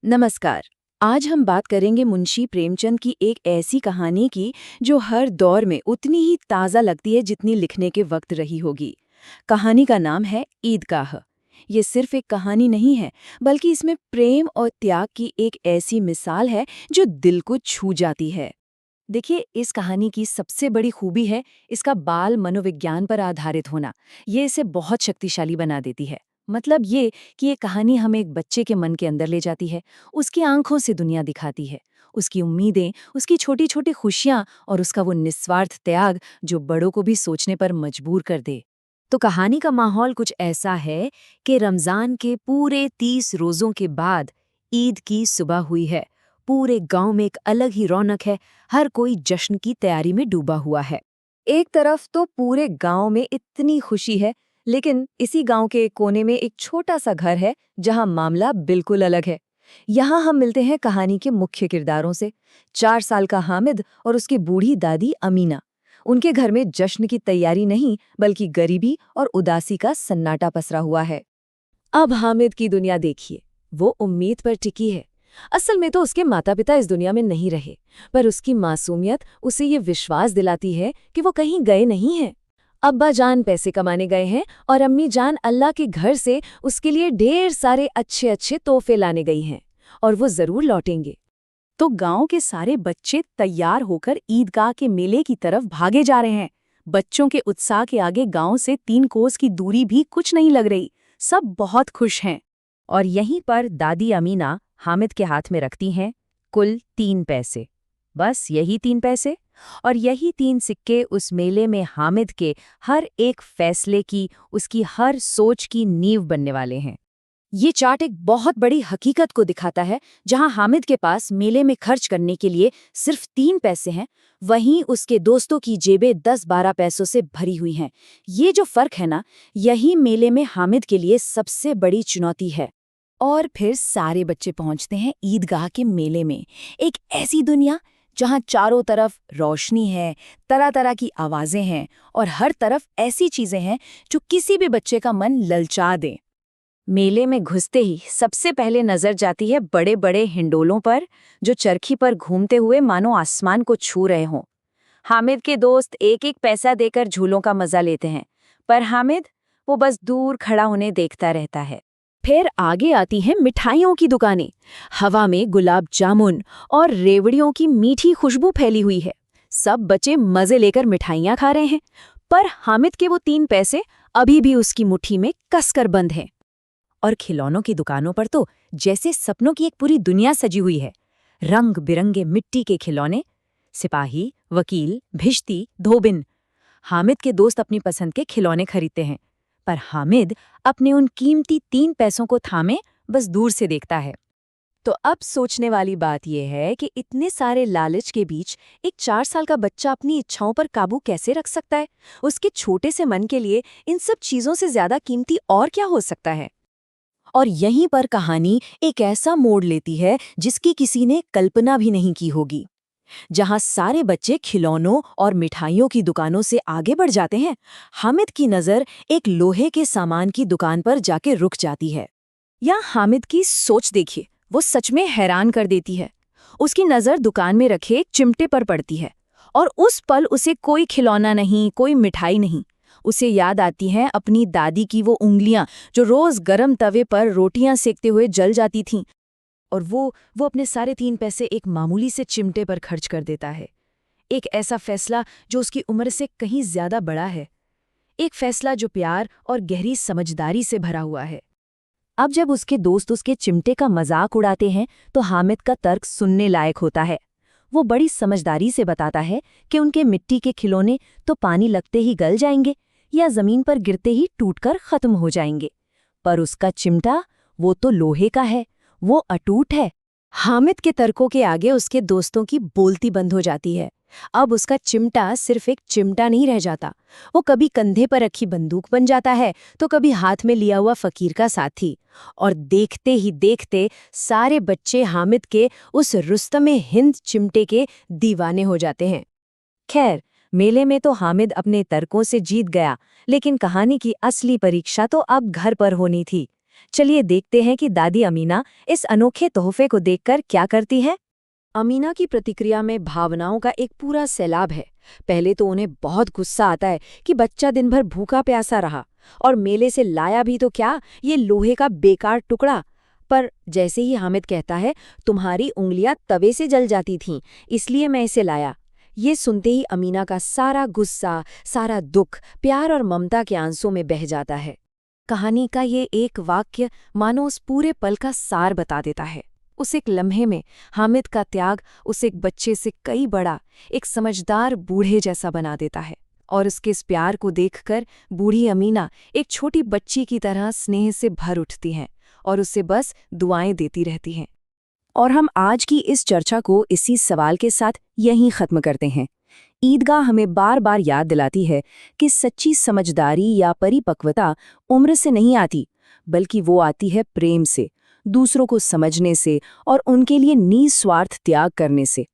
नमस्कार। आज हम बात करेंगे मुंशी प्रेमचंद की एक ऐसी कहानी की जो हर दौर में उतनी ही ताज़ा लगती है जितनी लिखने के वक्त रही होगी। कहानी का नाम है ईदगाह। ये सिर्फ एक कहानी नहीं है, बल्कि इसमें प्रेम और त्याग की एक ऐसी मिसाल है जो दिल को छू जाती है। देखिए, इस कहानी की सबसे बड़ी खूबी है इसका बाल मनोविज्ञान पर आधारित होना। ये इसे बहुत शक्तिशाली बना देती है। मतलब ये कि ये कहानी हमें एक बच्चे के मन के अंदर ले जाती है, उसकी आंखों से दुनिया दिखाती है, उसकी उम्मीदें, उसकी छोटी छोटी खुशियां और उसका वो निस्वार्थ त्याग जो बड़ों को भी सोचने पर मजबूर कर दे। तो कहानी का माहौल कुछ ऐसा है कि रमजान के पूरे 30 रोजों के बाद ईद की सुबह हुई है। पूरे गांव में एक अलग ही रौनक है, हर कोई जश्न की तैयारी में डूबा हुआ है। एक तरफ तो पूरे गांव में इतनी खुशी है, लेकिन इसी गांव के एक कोने में एक छोटा सा घर है जहां मामला बिल्कुल अलग है। यहाँ हम मिलते हैं कहानी के मुख्य किरदारों से। 4 साल का हामिद और उसकी बूढ़ी दादी अमीना। उनके घर में जश्न की तैयारी नहीं, बल्कि गरीबी और उदासी का सन्नाटा पसरा हुआ है। अब हामिद की दुनिया देखिए, वो उम्मीद पर टिकी है। असल में तो उसके माता पिता इस दुनिया में नहीं रहे, पर उसकी मासूमियत उसे ये विश्वास दिलाती है कि वो कहीं गए नहीं हैं। अब्बा जान पैसे कमाने गए हैं और अम्मी जान अल्लाह के घर से उसके लिए ढेर सारे अच्छे अच्छे तोहफे लाने गई हैं, और वो जरूर लौटेंगे। तो गांव के सारे बच्चे तैयार होकर ईदगाह के मेले की तरफ भागे जा रहे हैं। बच्चों के उत्साह के आगे गांव से 3 कोस की दूरी भी कुछ नहीं लग रही। सब बहुत खुश हैं। और यहीं पर दादी अमीना हामिद के हाथ में रखती हैं कुल 3 पैसे। बस यही 3 पैसे, और यही 3 सिक्के उस मेले में हामिद के हर एक फैसले की, उसकी हर सोच की नींव बनने वाले हैं। ये चार्ट एक बहुत बड़ी हकीकत को दिखाता है। जहां हामिद के पास मेले में खर्च करने के लिए सिर्फ 3 पैसे हैं, वहीं उसके दोस्तों की जेबें 10-12 पैसों से भरी हुई हैं। ये जो फर्क है ना, यही मेले में हामिद के लिए सबसे बड़ी चुनौती है। और फिर सारे बच्चे पहुंचते हैं ईदगाह के मेले में। एक ऐसी दुनिया जहां चारों तरफ रोशनी है, तरह तरह की आवाजें हैं, और हर तरफ ऐसी चीजें हैं जो किसी भी बच्चे का मन ललचा दें। मेले में घुसते ही सबसे पहले नजर जाती है बड़े बड़े हिंडोलों पर, जो चरखी पर घूमते हुए मानो आसमान को छू रहे हों। हामिद के दोस्त एक एक पैसा देकर झूलों का मजा लेते हैं, पर हामिद वो बस दूर खड़ा उन्हें देखता रहता है। फिर आगे आती हैं मिठाइयों की दुकानें। हवा में गुलाब जामुन और रेवड़ियों की मीठी खुशबू फैली हुई है। सब बच्चे मजे लेकर मिठाइयाँ खा रहे हैं, पर हामिद के वो 3 पैसे अभी भी उसकी मुट्ठी में कसकर बंद हैं। और खिलौनों की दुकानों पर तो जैसे सपनों की एक पूरी दुनिया सजी हुई है। रंग बिरंगे मिट्टी के खिलौने, सिपाही, वकील, भिश्ती, धोबिन। हामिद के दोस्त अपनी पसंद के खिलौने खरीदते हैं, पर हामिद अपने उन कीमती 3 पैसों को थामे बस दूर से देखता है। तो अब सोचने वाली बात यह है कि इतने सारे लालच के बीच एक 4 साल का बच्चा अपनी इच्छाओं पर काबू कैसे रख सकता है? उसके छोटे से मन के लिए इन सब चीजों से ज्यादा कीमती और क्या हो सकता है? और यहीं पर कहानी एक ऐसा मोड़ लेती है जिसकी किसी ने कल्पना भी नहीं की होगी। जहां सारे बच्चे खिलौनों और मिठाइयों की दुकानों से आगे बढ़ जाते हैं, हामिद की नज़र एक लोहे के सामान की दुकान पर जाके रुक जाती है। या हामिद की सोच देखिए, वो सच में हैरान कर देती है। उसकी नज़र दुकान में रखे एक चिमटे पर पड़ती है, और उस पल उसे कोई खिलौना नहीं, कोई मिठाई नहीं। उसे याद आती हैं अपनी दादी की वो उंगलियां जो रोज गरम तवे पर रोटियां सेकते हुए जल जाती थीं। और वो अपने सारे 3 पैसे एक मामूली से चिमटे पर खर्च कर देता है। एक ऐसा फैसला जो उसकी उम्र से कहीं ज्यादा बड़ा है। एक फैसला जो प्यार और गहरी समझदारी से भरा हुआ है। अब जब उसके दोस्त उसके चिमटे का मजाक उड़ाते हैं, तो हामिद का तर्क सुनने लायक होता है। वो बड़ी समझदारी से बताता है कि उनके मिट्टी के खिलौने तो पानी लगते ही गल जाएंगे या जमीन पर गिरते ही टूटकर खत्म हो जाएंगे, पर उसका चिमटा, वो तो लोहे का है, वो अटूट है। हामिद के तर्कों के आगे उसके दोस्तों की बोलती बंद हो जाती है। अब उसका चिमटा सिर्फ एक चिमटा नहीं रह जाता। वो कभी कंधे पर रखी बंदूक बन जाता है, तो कभी हाथ में लिया हुआ फकीर का साथी। और देखते ही देखते सारे बच्चे हामिद के उस रुस्तमे हिंद चिमटे के दीवाने हो जाते हैं। खैर, मेले में तो हामिद अपने तर्कों से जीत गया, लेकिन कहानी की असली परीक्षा तो अब घर पर होनी थी। चलिए देखते हैं कि दादी अमीना इस अनोखे तोहफे को देखकर क्या करती है। अमीना की प्रतिक्रिया में भावनाओं का एक पूरा सैलाब है। पहले तो उन्हें बहुत गुस्सा आता है कि बच्चा दिन भर भूखा प्यासा रहा, और मेले से लाया भी तो क्या, ये लोहे का बेकार टुकड़ा। पर जैसे ही हामिद कहता है, तुम्हारी उंगलियां तवे से जल जाती थीं, इसलिए मैं इसे लाया, ये सुनते ही अमीना का सारा गुस्सा, सारा दुख प्यार और ममता के आंसू में बह जाता है। कहानी का ये एक वाक्य मानो उस पूरे पल का सार बता देता है। उस एक लम्हे में हामिद का त्याग उस एक बच्चे से कई बड़ा, एक समझदार बूढ़े जैसा बना देता है। और उसके इस प्यार को देखकर बूढ़ी अमीना एक छोटी बच्ची की तरह स्नेह से भर उठती हैं और उसे बस दुआएं देती रहती हैं। और हम आज की इस चर्चा को इसी सवाल के साथ यहीं खत्म करते हैं। ईदगाह हमें बार बार याद दिलाती है कि सच्ची समझदारी या परिपक्वता उम्र से नहीं आती, बल्कि वो आती है प्रेम से, दूसरों को समझने से और उनके लिए निस्वार्थ त्याग करने से।